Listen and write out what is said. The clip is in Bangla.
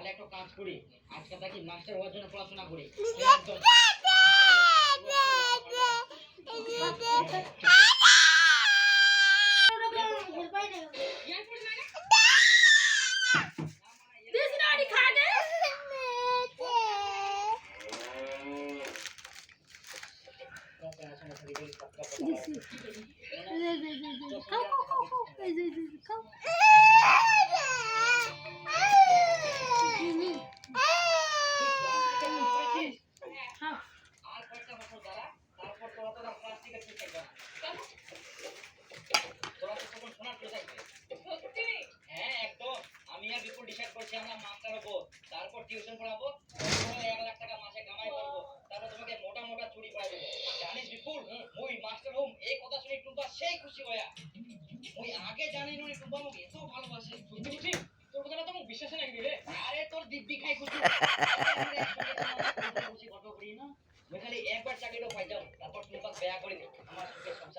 তাহলে একটা কাজ করি, আজকে থাকি মাস্টার হওয়ার জন্য পড়াশোনা করি। তারপর টিউশন পড়াবো, 1 লাখ টাকা মাসে কামাই করবো, তারপর তোমাকে মোটা মোটা চুরি পাই দেবো। জানিস বিপুল, মুই মাস্টার হম এই কথা শুনে টুম্পা সেই খুশি হইয়া। মুই আগে জানি নুনি টুম্পা মুকে এত ভালোবাসে। সত্যি বুঝি তোর কথা তো মুখ বিশ্বাস নাকি রে? আরে তোর দিব্যি খাই খুশি। খুশি ফটো করি না, মুই খালি একবার চাকরিটা পাই যাও, তারপর টুম্পা বেয়া করি আমার সুখের সংসার